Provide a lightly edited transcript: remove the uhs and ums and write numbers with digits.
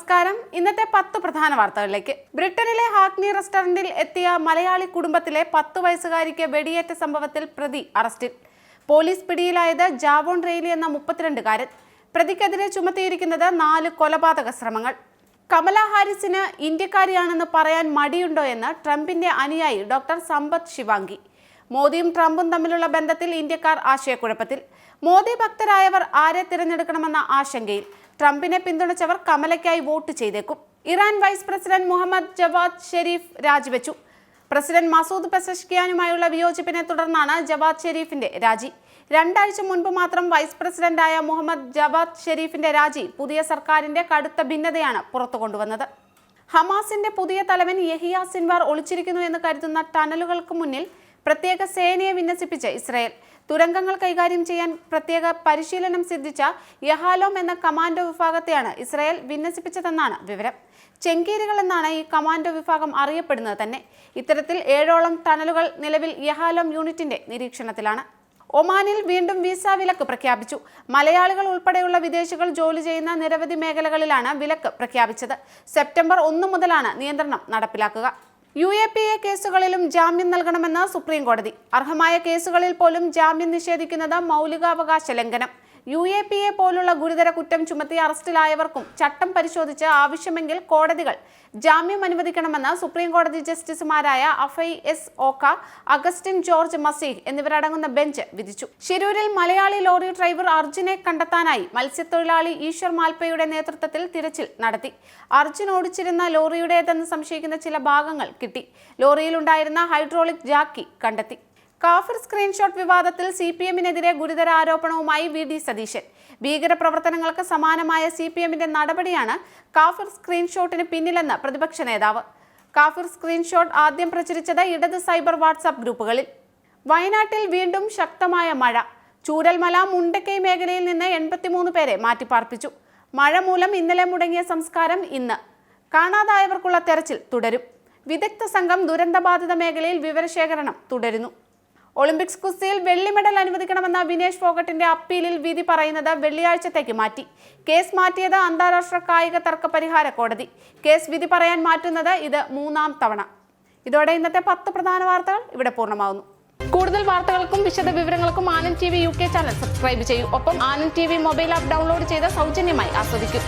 നമസ്കാരം. ഇന്നത്തെ 10 പ്രധാന വാർത്തകളിലേക്ക്. ബ്രിട്ടനിലെ ഹാക്നി റെസ്റ്റോറന്റിൽ എത്തിയ മലയാളി കുടുംബത്തിലെ 10 വയസ്സുകാരിക്ക് വെടിയേറ്റ സംഭവത്തിൽ പ്രതി അറസ്റ്റിൽ. പോലീസ് പിടിയിലായത് ജാവോൺ റെയ്ലി എന്ന 32-കാരൻ. പ്രതിക്കെതിരെ ചുമത്തിയിരിക്കുന്നത് 4 കൊലപാതക ശ്രമങ്ങൾ. കമല ഹാരിസിന് ഇന്ത്യക്കാരിയാണെന്ന് പറയാൻ മടിയുണ്ടോ എന്ന് ട്രംപിന്റെ അനുയായി ഡോക്ടർ സമ്പത്ത് ശിവാംഗി. മോദിയും ട്രംപും തമ്മിലുള്ള ബന്ധത്തിൽ ഇന്ത്യക്കാർ ആശയക്കുഴപ്പത്തിൽ. മോദി ഭക്തരായവർ ആരെ തിരഞ്ഞെടുക്കണമെന്ന ആശങ്കയിൽ. ട്രംപിനെ പിന്തുണച്ചവർ കമലയ്ക്കായി വോട്ട് ചെയ്തേക്കും. Iran vice president Mohammad Javad Sharif രാജിവെച്ചു. പ്രസിഡന്റ് മസൂദ് പെസഷ്കിയാനുമായുള്ള വിയോജിപ്പിനെ തുടർന്നാണ് ജവാദ് ഷെരീഫിന്റെ രാജി. 2 ആഴ്ച മുൻപ് മാത്രം വൈസ് പ്രസിഡന്റായ മുഹമ്മദ് ജവാദ് ഷെരീഫിന്റെ രാജി പുതിയ സർക്കാരിന്റെ കടുത്ത ഭിന്നതയാണ് പുറത്തു കൊണ്ടുവന്നത്. ഹമാസിന്റെ പുതിയ തലവൻ യഹിയ സിൻവാർ ഒളിച്ചിരിക്കുന്നു എന്ന് കരുതുന്ന ടണലുകൾക്ക് മുന്നിൽ പ്രത്യേക സേനയെ വിന്യസിപ്പിച്ച് ഇസ്രായേൽ. തുരങ്കങ്ങൾ കൈകാര്യം ചെയ്യാൻ പ്രത്യേക പരിശീലനം സിദ്ധിച്ച യഹാലോം എന്ന കമാൻഡോ വിഭാഗത്തെയാണ് ഇസ്രായേൽ വിന്യസിപ്പിച്ചതെന്നാണ് വിവരം. ചെങ്കീരികൾ എന്നാണ് ഈ കമാൻഡോ വിഭാഗം അറിയപ്പെടുന്നത് തന്നെ. ഇത്തരത്തിൽ 7ഓളം ടണലുകൾ നിലവിൽ യഹാലോം യൂണിറ്റിന്റെ നിരീക്ഷണത്തിലാണ്. ഒമാനിൽ വീണ്ടും വിസ വിലക്ക് പ്രഖ്യാപിച്ചു. മലയാളികൾ ഉൾപ്പെടെയുള്ള വിദേശികൾ ജോലി ചെയ്യുന്ന നിരവധി മേഖലകളിലാണ് വിലക്ക് പ്രഖ്യാപിച്ചത്. സെപ്റ്റംബർ 1 മുതലാണ് നിയന്ത്രണം നടപ്പിലാക്കുക. UAPA കേസുകളിലും ജാമ്യം നൽകണമെന്ന് സുപ്രീം കോടതി. അർഹമായ കേസുകളിൽ പോലും ജാമ്യം നിഷേധിക്കുന്നത് മൗലികാവകാശ ലംഘനം. UAPA പോലുള്ള ഗുരുതര കുറ്റം ചുമത്തി അറസ്റ്റിലായവർക്കും ചട്ടം പരിശോധിച്ച് ആവശ്യമെങ്കിൽ കോടതികൾ ജാമ്യം അനുവദിക്കണമെന്ന് സുപ്രീം കോടതി ജസ്റ്റിസുമാരായ അഫയ് എസ് ഓക്ക, അഗസ്റ്റിൻ ജോർജ് മസീഹ് എന്നിവരടങ്ങുന്ന ബെഞ്ച് വിധിച്ചു. ശിരൂരിൽ മലയാളി ലോറി ഡ്രൈവർ അർജുനെ കണ്ടെത്താനായി മത്സ്യത്തൊഴിലാളി ഈശ്വർ മാൽപ്പയുടെ നേതൃത്വത്തിൽ തിരച്ചിൽ നടത്തി. അർജുൻ ഓടിച്ചിരുന്ന ലോറിയുടേതെന്ന് സംശയിക്കുന്ന ചില ഭാഗങ്ങൾ കിട്ടി. ലോറിയിലുണ്ടായിരുന്ന ഹൈഡ്രോളിക് ജാക്കി കണ്ടെത്തി. കാഫിർ സ്ക്രീൻഷോട്ട് വിവാദത്തിൽ CPM-നെതിരെ ഗുരുതര ആരോപണവുമായി VD സതീശൻ. ഭീകരപ്രവർത്തനങ്ങൾക്ക് സമാനമായ CPM-ന്റെ നടപടിയാണ് കാഫിർ സ്ക്രീൻഷോട്ടിന് പിന്നിലെന്ന് പ്രതിപക്ഷ നേതാവ്. കാഫിർ സ്ക്രീൻഷോട്ട് ആദ്യം പ്രചരിച്ചത് ഇടത് സൈബർ വാട്സാപ്പ് ഗ്രൂപ്പുകളിൽ. വയനാട്ടിൽ വീണ്ടും ശക്തമായ മഴ. ചൂരൽമല മുണ്ടക്കൈ മേഖലയിൽ നിന്ന് 83 പേരെ മാറ്റിപ്പാർപ്പിച്ചു. മഴ മൂലം ഇന്നലെ മുടങ്ങിയ സംസ്കാരം ഇന്ന്. കാണാതായവർക്കുള്ള തെരച്ചിൽ തുടരും. വിദഗ്ധ സംഘം ദുരന്തബാധിത മേഖലയിൽ വിവരശേഖരണം തുടരുന്നു. ഒളിമ്പിക്സ് കുസ്തിയിൽ വെള്ളി മെഡൽ അനുവദിക്കണമെന്ന വിനേഷ് ഫോഗട്ടിന്റെ അപ്പീലിൽ വിധി പറയുന്നത് വെള്ളിയാഴ്ചത്തേക്ക് മാറ്റി. കേസ് മാറ്റിയത് അന്താരാഷ്ട്ര കായിക തർക്ക പരിഹാര കോടതി. കേസ് വിധി പറയാൻ മാറ്റുന്നത് ഇത് 3-ാം തവണ. ഇതോടെ ഇന്നത്തെ 10 പ്രധാന വാർത്തകൾ ഇവിടെ പൂർണ്ണമാകുന്നു. കൂടുതൽ വാർത്തകൾക്കും വിശദ വിവരങ്ങൾക്കും Anand TV UK channel subscribe ചെയ്യൂ. ഒപ്പം Anand TV mobile app download ചെയ്ത് സൗജന്യമായി ആസ്വദിക്കൂ.